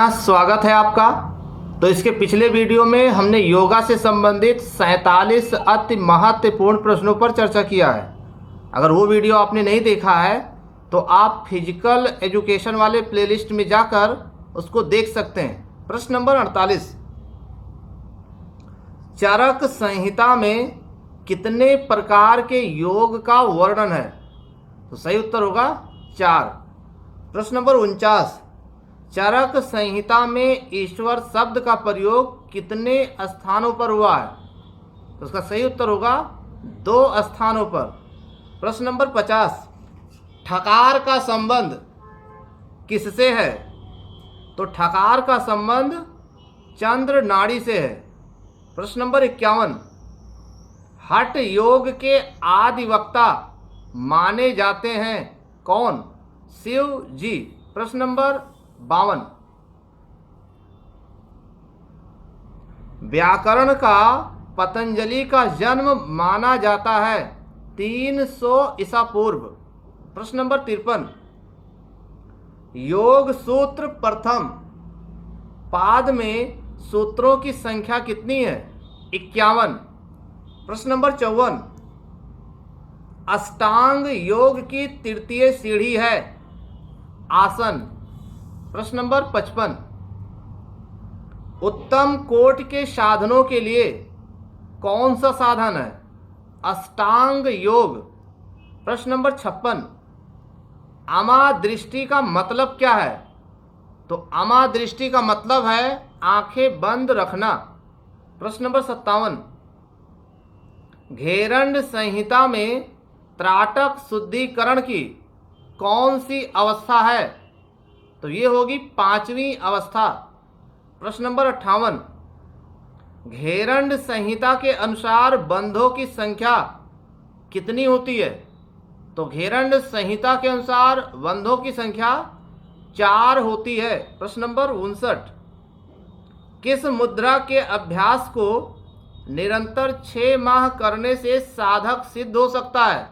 स्वागत है आपका। तो इसके पिछले वीडियो में हमने योगा से संबंधित 47 अति महत्वपूर्ण प्रश्नों पर चर्चा किया है। अगर वो वीडियो आपने नहीं देखा है तो आप फिजिकल एजुकेशन वाले प्लेलिस्ट में जाकर उसको देख सकते हैं। प्रश्न नंबर 48, चरक संहिता में कितने प्रकार के योग का वर्णन है? तो सही उत्तर होगा 4। प्रश्न नंबर 49, चरक संहिता में ईश्वर शब्द का प्रयोग कितने स्थानों पर हुआ है? तो उसका सही उत्तर होगा 2 स्थानों पर। प्रश्न नंबर 50, ठकार का संबंध किससे है? तो ठकार का संबंध चंद्र नाड़ी से है। प्रश्न नंबर 51, हठ योग के आदि वक्ता माने जाते हैं कौन? शिव जी। प्रश्न नंबर 52, व्याकरण का पतंजलि का जन्म माना जाता है 300 ईसा पूर्व। प्रश्न नंबर 53, योग सूत्र प्रथम पाद में सूत्रों की संख्या कितनी है? 51। प्रश्न नंबर 54, अष्टांग योग की तृतीय सीढ़ी है आसन। प्रश्न नंबर 55, उत्तम कोटि के साधनों के लिए कौन सा साधन है? अष्टांग योग। प्रश्न नंबर 56, अमादृष्टि का मतलब क्या है? तो अमादृष्टि का मतलब है आंखें बंद रखना। प्रश्न नंबर 57, घेरंड संहिता में त्राटक शुद्धिकरण की कौन सी अवस्था है? तो ये होगी 5वीं अवस्था। प्रश्न नंबर 58, घेरंड संहिता के अनुसार बंधों की संख्या कितनी होती है? तो घेरंड संहिता के अनुसार बंधों की संख्या 4 होती है। प्रश्न नंबर 59, किस मुद्रा के अभ्यास को निरंतर 6 माह करने से साधक सिद्ध हो सकता है?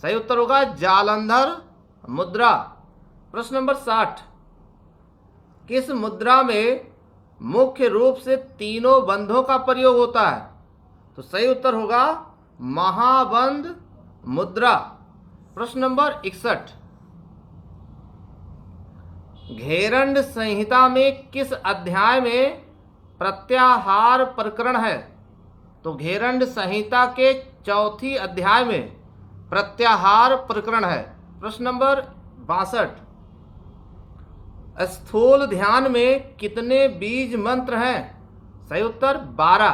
सही उत्तर होगा जालंधर मुद्रा। प्रश्न नंबर 60, किस मुद्रा में मुख्य रूप से तीनों बंधों का प्रयोग होता है? तो सही उत्तर होगा महाबंध मुद्रा। प्रश्न नंबर 61, घेरंड संहिता में किस अध्याय में प्रत्याहार प्रकरण है? तो घेरंड संहिता के 4थे अध्याय में प्रत्याहार प्रकरण है। प्रश्न नंबर 62, स्थूल ध्यान में कितने बीज मंत्र हैं? सही उत्तर 12।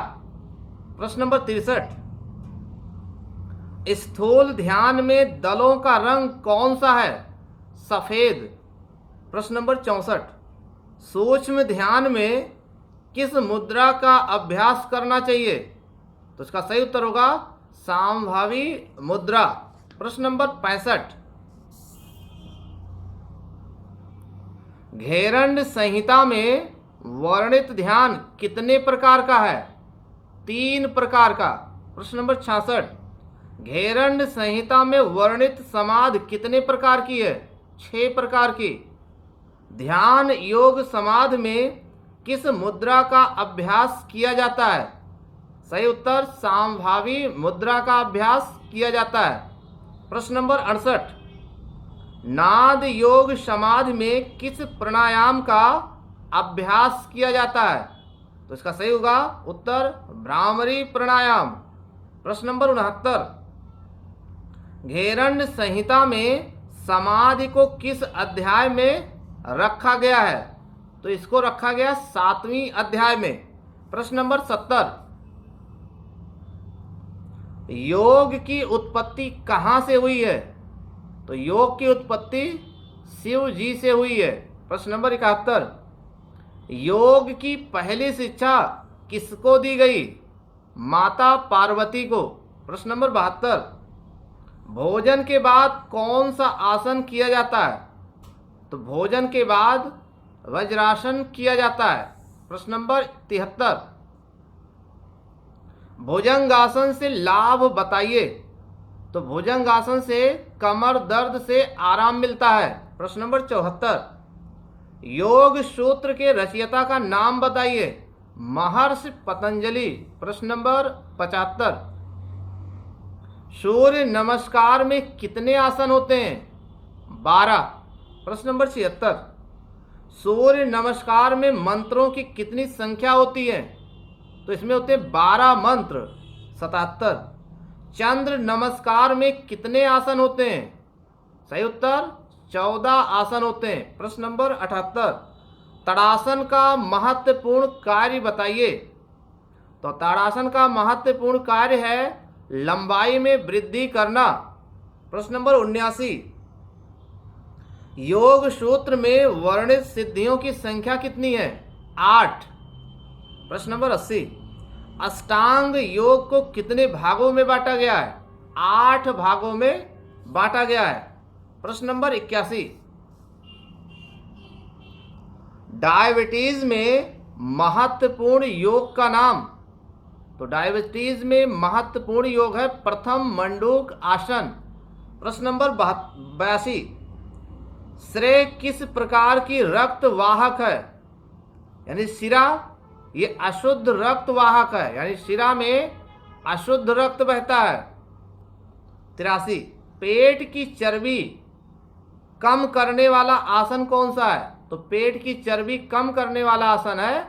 प्रश्न नंबर 63, स्थूल ध्यान में दलों का रंग कौन सा है? सफेद। प्रश्न नंबर 64, सूक्ष्म ध्यान में किस मुद्रा का अभ्यास करना चाहिए? तो इसका सही उत्तर होगा सांभावी मुद्रा। प्रश्न नंबर 65, घेरंड संहिता में वर्णित ध्यान कितने प्रकार का है? 3 प्रकार का। प्रश्न नंबर 66, घेरंड संहिता में वर्णित समाधि कितने प्रकार की है? 6 प्रकार की। ध्यान योग समाधि में किस मुद्रा का अभ्यास किया जाता है? सही उत्तर सांभावी मुद्रा का अभ्यास किया जाता है। प्रश्न नंबर 68, नाद योग समाधि में किस प्राणायाम का अभ्यास किया जाता है? तो इसका सही होगा उत्तर भ्रामरी प्राणायाम। प्रश्न नंबर 69, घेरंड संहिता में समाधि को किस अध्याय में रखा गया है? तो इसको रखा गया 7वीं अध्याय में। प्रश्न नंबर 70, योग की उत्पत्ति कहाँ से हुई है? तो योग की उत्पत्ति शिव जी से हुई है। प्रश्न नंबर 71, योग की पहली शिक्षा किसको दी गई? माता पार्वती को। प्रश्न नंबर 72, भोजन के बाद कौन सा आसन किया जाता है? तो भोजन के बाद वज्रासन किया जाता है। प्रश्न नंबर 73, भुजंगासन से लाभ बताइए। तो भुजंगासन से कमर दर्द से आराम मिलता है। प्रश्न नंबर 74, योग सूत्र के रचयिता का नाम बताइए। महर्षि पतंजलि। प्रश्न नंबर 75। सूर्य नमस्कार में कितने आसन होते हैं? 12। प्रश्न नंबर 76। सूर्य नमस्कार में मंत्रों की कितनी संख्या होती है? तो इसमें होते हैं 12 मंत्र। 77। चंद्र नमस्कार में कितने आसन होते हैं? सही उत्तर 14 आसन होते हैं। प्रश्न नंबर 78। ताड़ासन का महत्वपूर्ण कार्य बताइए। तो ताड़ासन का महत्वपूर्ण कार्य है लंबाई में वृद्धि करना। प्रश्न नंबर 79। योग सूत्र में वर्णित सिद्धियों की संख्या कितनी है? 8। प्रश्न नंबर 80। अष्टांग योग को कितने भागों में बांटा गया है? 8 भागों में बांटा गया है। प्रश्न नंबर 81। डायबिटीज में महत्वपूर्ण योग का नाम। तो डायबिटीज में महत्वपूर्ण योग है प्रथम मंडूक आसन। प्रश्न नंबर 82। श्रेय किस प्रकार की रक्त वाहक है? यानी शिरा ये अशुद्ध रक्त वाहक है, यानी शिरा में अशुद्ध रक्त बहता है। 83। पेट की चर्बी कम करने वाला आसन कौन सा है? तो पेट की चर्बी कम करने वाला आसन है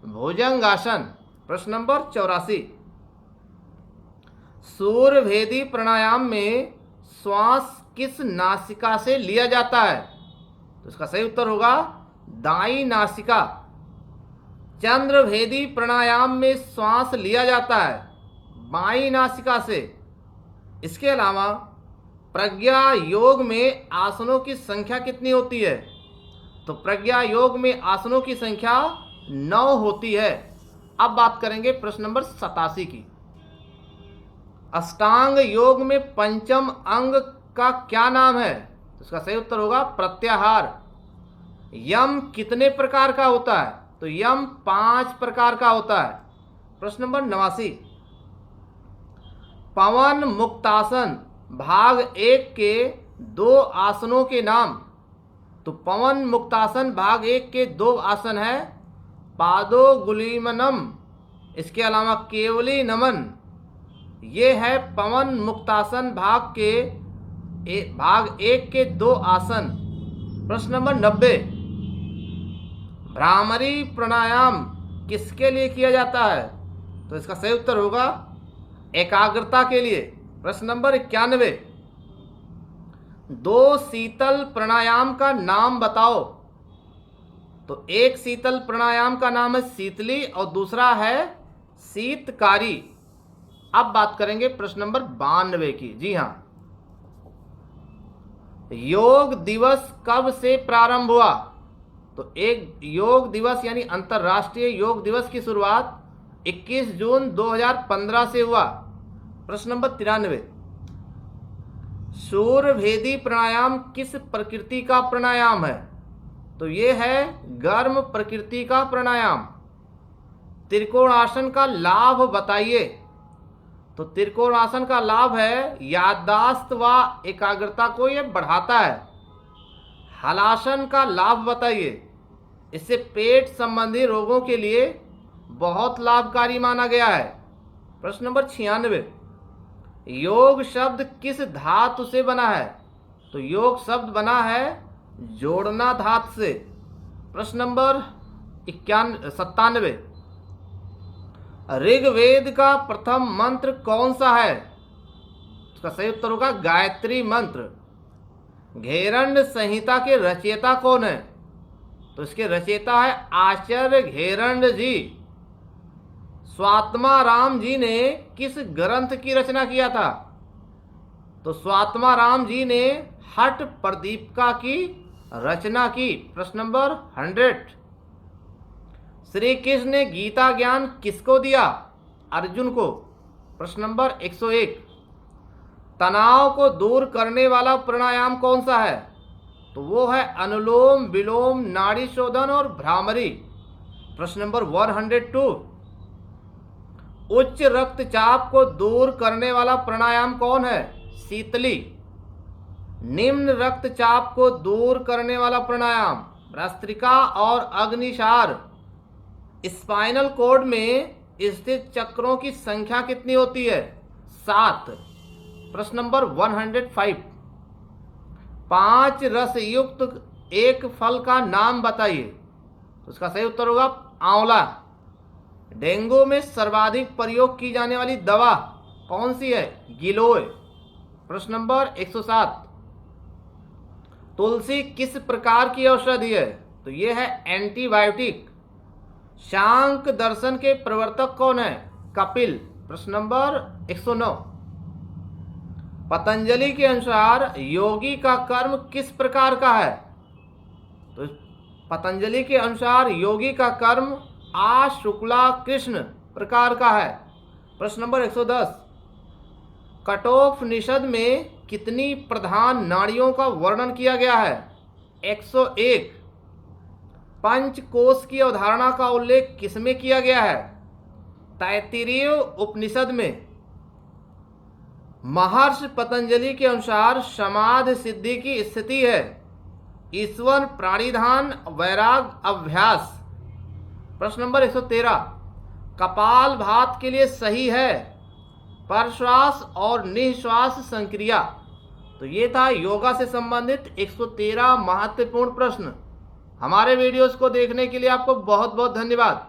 भुजंगासन। प्रश्न नंबर 84। सूर्यभेदी प्राणायाम में श्वास किस नासिका से लिया जाता है? तो इसका सही उत्तर होगा दाई नासिका। चंद्रभेदी प्राणायाम में श्वास लिया जाता है बाई नासिका से। इसके अलावा प्रज्ञा योग में आसनों की संख्या कितनी होती है? तो प्रज्ञा योग में आसनों की संख्या 9 होती है। अब बात करेंगे प्रश्न नंबर 87 की। अष्टांग योग में पंचम अंग का क्या नाम है? तो इसका सही उत्तर होगा प्रत्याहार। यम कितने प्रकार का होता है? तो यम 5 प्रकार का होता है। प्रश्न नंबर 89। पवन मुक्तासन भाग 1 के 2 आसनों के नाम। तो पवन मुक्तासन भाग 1 के 2 आसन है पादोगुलीमनम, इसके अलावा केवली नमन। ये है पवन मुक्तासन भाग 1 के 2 आसन। प्रश्न नंबर 90। भ्रामरी प्राणायाम किसके लिए किया जाता है? तो इसका सही उत्तर होगा एकाग्रता के लिए। प्रश्न नंबर 91। 2 शीतल प्राणायाम का नाम बताओ। तो एक शीतल प्राणायाम का नाम है शीतली और दूसरा है शीतकारी। अब बात करेंगे प्रश्न नंबर 92 की। जी हाँ, योग दिवस कब से प्रारंभ हुआ? तो एक योग दिवस यानी अंतर्राष्ट्रीय योग दिवस की शुरुआत 21 जून 2015 से हुआ। प्रश्न नंबर 93। सूर्यभेदी प्राणायाम किस प्रकृति का प्राणायाम है? तो ये है गर्म प्रकृति का प्राणायाम। त्रिकोणासन का लाभ बताइए। तो त्रिकोणासन का लाभ है याददाश्त व एकाग्रता को ये बढ़ाता है। हलासन का लाभ बताइए। इससे पेट संबंधी रोगों के लिए बहुत लाभकारी माना गया है। प्रश्न नंबर 96। योग शब्द किस धातु से बना है? तो योग शब्द बना है जोड़ना धातु से। प्रश्न नंबर 97। ऋग्वेद का प्रथम मंत्र कौन सा है? इसका सही उत्तर होगा गायत्री मंत्र। घेरंड संहिता के रचयिता कौन है? तो इसके रचयिता है आचार्य घेरंड जी। स्वात्मा राम जी ने किस ग्रंथ की रचना किया था? तो स्वात्मा राम जी ने हठ प्रदीपिका की रचना की। प्रश्न नंबर 100। श्री कृष्ण ने गीता ज्ञान किसको दिया? अर्जुन को। प्रश्न नंबर 101। तनाव को दूर करने वाला प्राणायाम कौन सा है? तो वो है अनुलोम विलोम, नाड़ी शोधन और भ्रामरी। प्रश्न नंबर 102। उच्च रक्तचाप को दूर करने वाला प्राणायाम कौन है? शीतली। निम्न रक्तचाप को दूर करने वाला प्राणायाम भ्रात्रिका और अग्निसार स्पाइनल कॉर्ड में स्थित चक्रों की संख्या कितनी होती है? 7। प्रश्न नंबर 105, 5 रस युक्त एक फल का नाम बताइए। उसका सही उत्तर होगा आंवला। डेंगू में सर्वाधिक प्रयोग की जाने वाली दवा कौन सी है? गिलोय। प्रश्न नंबर 107, तुलसी किस प्रकार की औषधि है? तो यह है एंटीबायोटिक। शांक दर्शन के प्रवर्तक कौन है? कपिल। प्रश्न नंबर 109, पतंजलि के अनुसार योगी का कर्म किस प्रकार का है? तो पतंजलि के अनुसार योगी का कर्म शुक्ला कृष्ण प्रकार का है। प्रश्न नंबर 110, कठोपनिषद में कितनी प्रधान नाड़ियों का वर्णन किया गया है? 101। पंचकोश की अवधारणा का उल्लेख किसमें किया गया है? तैत्तिरीय उपनिषद में। महर्षि पतंजलि के अनुसार समाधि सिद्धि की स्थिति है ईश्वर प्राणिधान वैराग अभ्यास। प्रश्न नंबर 113, कपाल भात के लिए सही है प्रश्वास और निश्वास संक्रिया। तो ये था योगा से संबंधित 113 महत्वपूर्ण प्रश्न। हमारे वीडियोस को देखने के लिए आपको बहुत बहुत धन्यवाद।